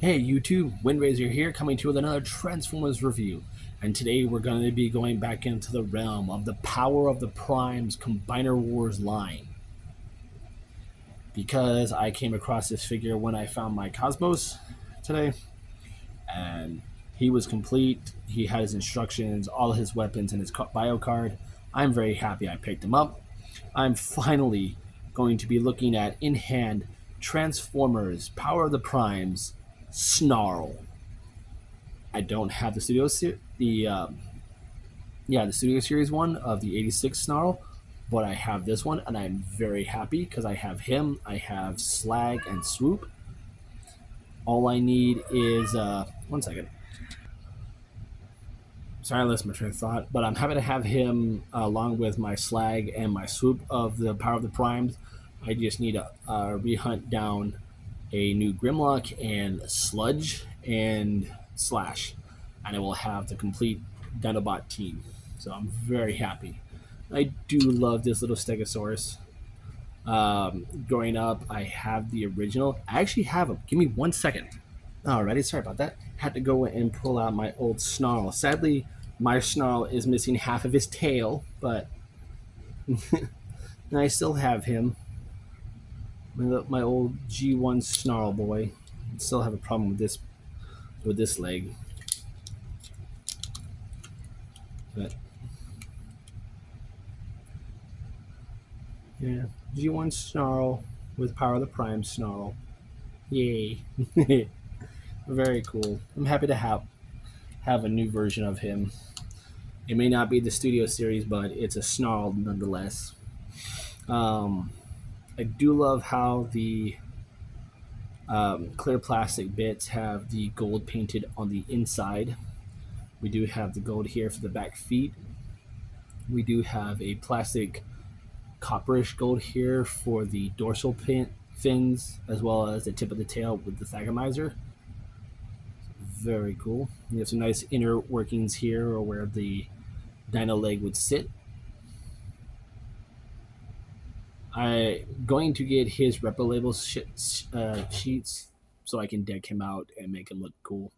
Hey YouTube, Windraiser here, coming to you with another Transformers review. And today we're going to be going back into the realm of the Power of the Primes Combiner Wars line. Because I came across this figure when I found my Cosmos today, and he was complete. He had his instructions, all his weapons, and his bio card. I'm very happy I picked him up. I'm finally going to be looking at in hand Transformers Power of the Primes Snarl. I don't have the the Studio Series one of the '86 Snarl, but I have this one, and I'm very happy because I have him. I have Slag and Swoop. All I need is 1 second. Sorry, I lost my train of thought, but I'm happy to have him along with my Slag and my Swoop of the Power of the Primes. I just need to rehunt down a new Grimlock and Sludge and Slash, and I will have the complete Dinobot team. So I'm very happy. I do love this little Stegosaurus. Growing up, I have the original. I actually have him. Give me 1 second. Alrighty, sorry about that. Had to go and pull out my old Snarl. Sadly, my Snarl is missing half of his tail, but I still have him. My old G1 Snarl boy. Still have a problem with this leg. But yeah, G1 Snarl with Power of the Prime Snarl. Yay. Very cool. I'm happy to have a new version of him. It may not be the Studio Series, but it's a Snarl nonetheless. I do love how the clear plastic bits have the gold painted on the inside. We do have the gold here for the back feet. We do have a plastic copperish gold here for the dorsal fins, as well as the tip of the tail with the thagomizer. Very cool. We have some nice inner workings here, or where the dino leg would sit. I'm going to get his Repo Label sheets so I can deck him out and make him look cool.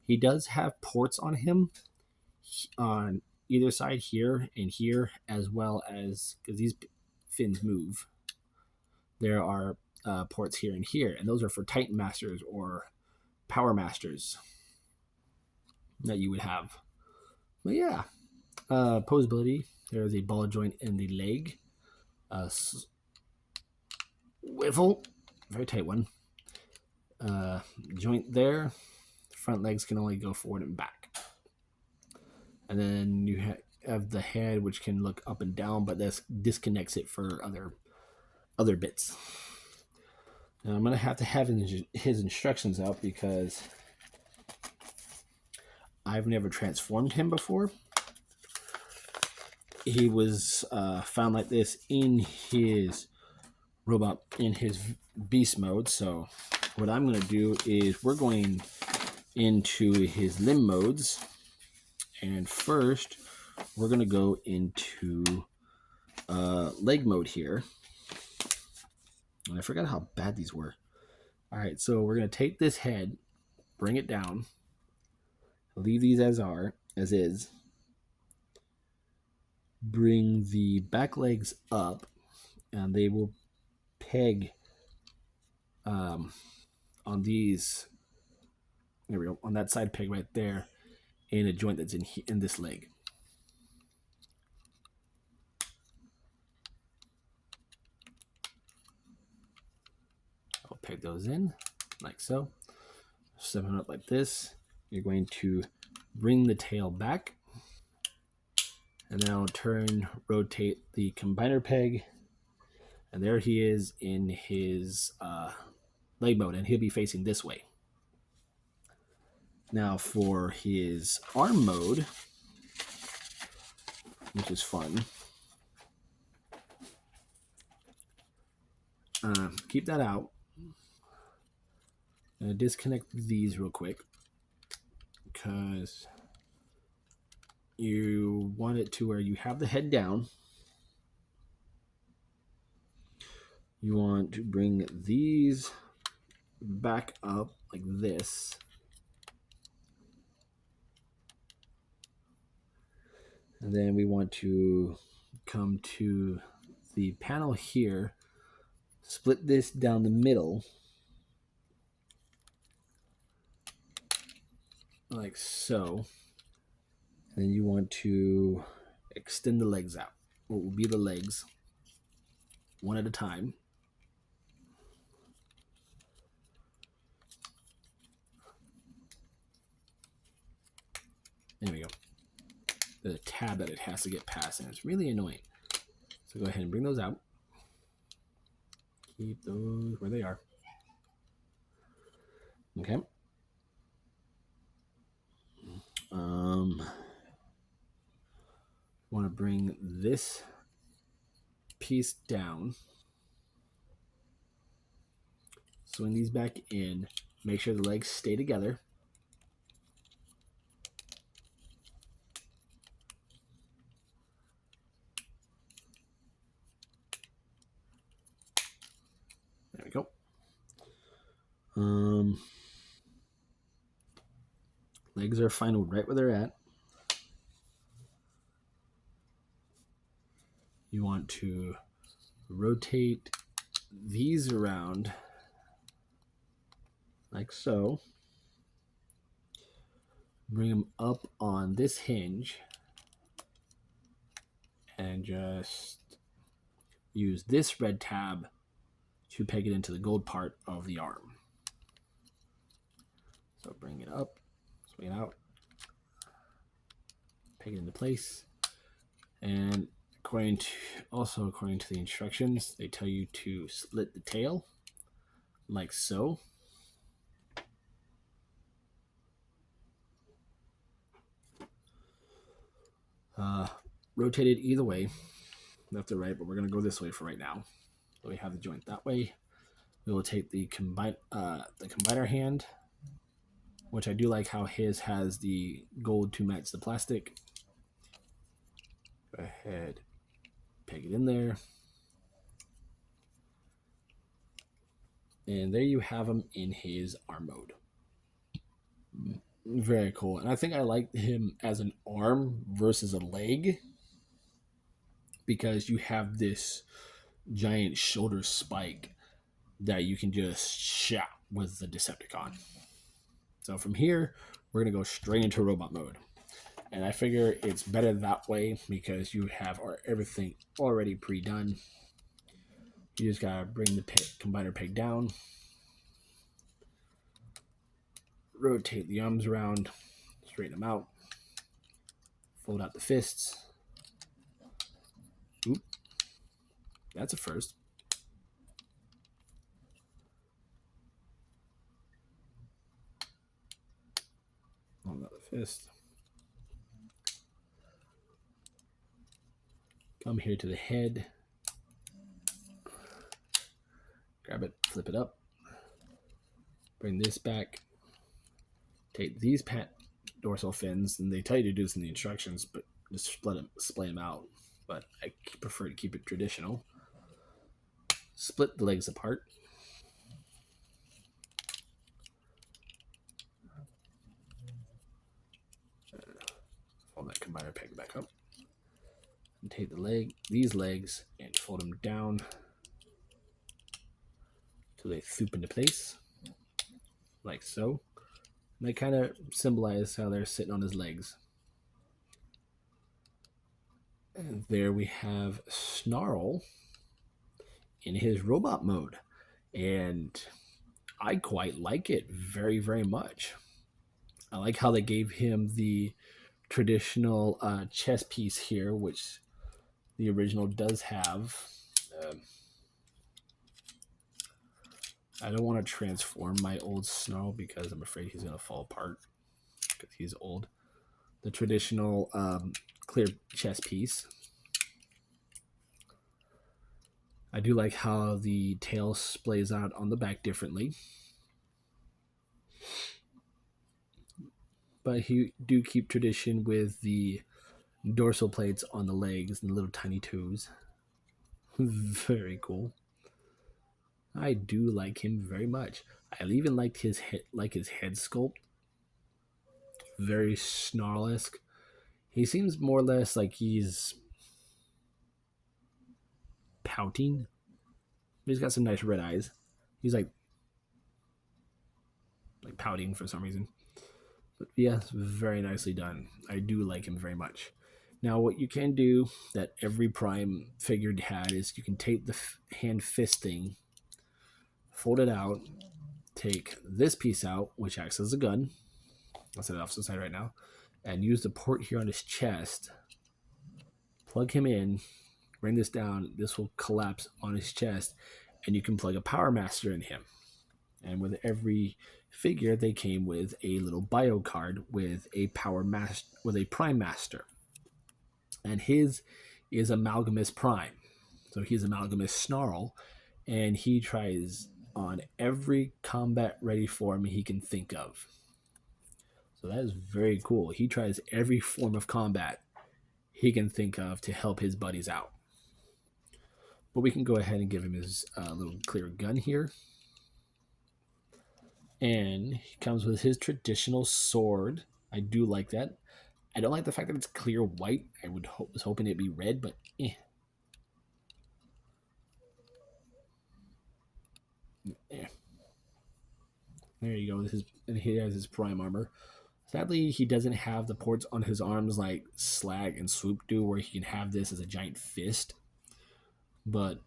He does have ports on him on either side here and here, as well as, because these fins move, there are ports here and here, and those are for Titan Masters or Power Masters that you would have. But yeah, posability, there's a ball joint in the leg. Wiffle, very tight one. Joint there. Front legs can only go forward and back. And then you have the head, which can look up and down, but this disconnects it for other bits. Now I'm gonna have to have his instructions out because I've never transformed him before. He was found like this in his robot, in his beast mode. So what I'm going to do is we're going into his limb modes, and first we're going to go into leg mode here. And I forgot how bad these were. All right, so we're going to take this head, bring it down, leave these as is, bring the back legs up, and they will peg on these. There we go, on that side peg right there, in a joint that's in this leg. I'll peg those in like so. Set them up like this. You're going to bring the tail back, and then I'll rotate the combiner peg, and there he is in his leg mode, and he'll be facing this way. Now for his arm mode, which is fun, keep that out. I'm going to disconnect these real quick because you want it to where you have the head down. You want to bring these back up like this. And then we want to come to the panel here, split this down the middle, like so. And then you want to extend the legs out. What will be the legs, one at a time. There we go. There's a tab that it has to get past, and it's really annoying. So go ahead and bring those out. Keep those where they are. Okay. Want to bring this piece down. Swing these back in. Make sure the legs stay together. There we go. Legs are fine right where they're at. You want to rotate these around like so. Bring them up on this hinge and just use this red tab to peg it into the gold part of the arm. So bring it up, swing it out, peg it into place. And according to the instructions, they tell you to split the tail like so. Rotate it either way, left or right, but we're going to go this way for right now. So we have the joint that way. We will take the combiner hand, which I do like how his has the gold to match the plastic. Go ahead, peg it in there. And there you have him in his arm mode. Very cool. And I think I like him as an arm versus a leg, because you have this giant shoulder spike that you can just shout with the Decepticon. So from here, we're going to go straight into robot mode. And I figure it's better that way because you have everything already pre-done. You just got to bring the combiner peg down, rotate the arms around, straighten them out, fold out the fists. Oop, that's a first. Fold out the fist. Come here to the head. Grab it, flip it up. Bring this back. Take these dorsal fins, and they tell you to do this in the instructions, but just splay them out. But I prefer to keep it traditional. Split the legs apart. Fold that combiner peg back up. And take these legs, and fold them down till they swoop into place, like so. And they kind of symbolize how they're sitting on his legs. And there we have Snarl in his robot mode. And I quite like it very, very much. I like how they gave him the traditional chest piece here, which the original does have. I don't want to transform my old Snarl because I'm afraid he's going to fall apart because he's old. The traditional clear chest piece. I do like how the tail splays out on the back differently. But he do keep tradition with the dorsal plates on the legs and the little tiny toes. Very cool. I do like him very much. I even like his head sculpt, very Snarl-esque. He seems more or less like he's pouting. He's got some nice red eyes. He's like pouting for some reason. But yeah, it's very nicely done. I do like him very much. Now, what you can do that every Prime figure had is you can take the hand fist thing, fold it out, take this piece out, which acts as a gun. I'll set it off to the side right now, and use the port here on his chest. Plug him in, bring this down. This will collapse on his chest, and you can plug a Power Master in him. And with every figure, they came with a little bio card with a Prime Master, and his is Amalgamous Prime. So he's Amalgamous Snarl, and he tries on every combat ready form he can think of. So that is very cool. He tries every form of combat he can think of to help his buddies out. But we can go ahead and give him his little clear gun here. And he comes with his traditional sword. I do like that. I don't like the fact that it's clear white. I was hoping it'd be red, but eh. Eh. There you go. And he has his prime armor. Sadly, he doesn't have the ports on his arms like Slag and Swoop do, where he can have this as a giant fist. But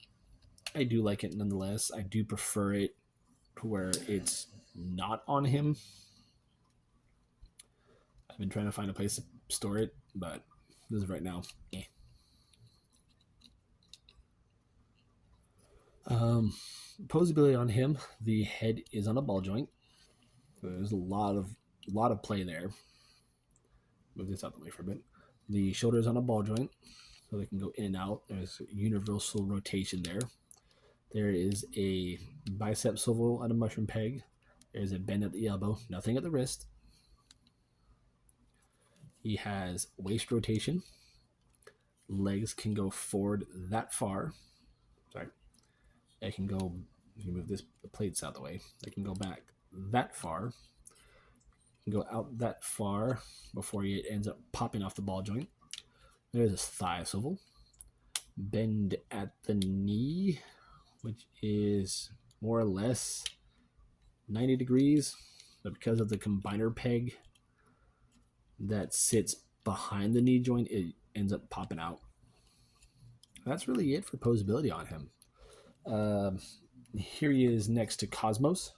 I do like it nonetheless. I do prefer it to where it's not on him. I've been trying to find a place to store it, but this is right now. Eh. Um, Posability on him. The head is on a ball joint. So there's a lot of play there. Move this out the way for a bit. The shoulder is on a ball joint, so they can go in and out. There's universal rotation there. There is a bicep swivel on a mushroom peg. There's a bend at the elbow, nothing at the wrist. He has waist rotation. Legs can go forward that far. Sorry. They can go, you can move the plates out of the way. They can go back that far. Can go out that far before he ends up popping off the ball joint. There's his thigh swivel. Bend at the knee, which is more or less 90 degrees, but because of the combiner peg that sits behind the knee joint, it ends up popping out. That's really it for posability on him. Here he is next to Cosmos.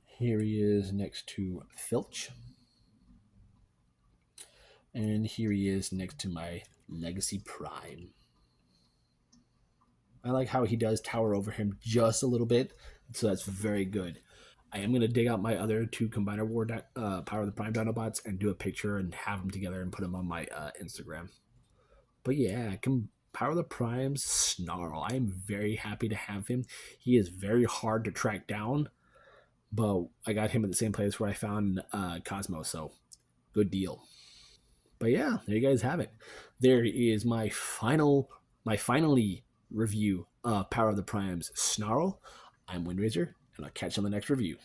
Here he is next to Filch. And here he is next to my Legacy Prime. I like how he does tower over him just a little bit, so that's very good. I am going to dig out my other two Combiner War Power of the Prime Dinobots and do a picture and have them together and put them on my Instagram. But yeah, Power of the Prime's Snarl. I am very happy to have him. He is very hard to track down, but I got him at the same place where I found Cosmo, so good deal. But yeah, there you guys have it. There is my finally review of Power of the Prime's Snarl. I'm Windraiser, and I'll catch you on the next review.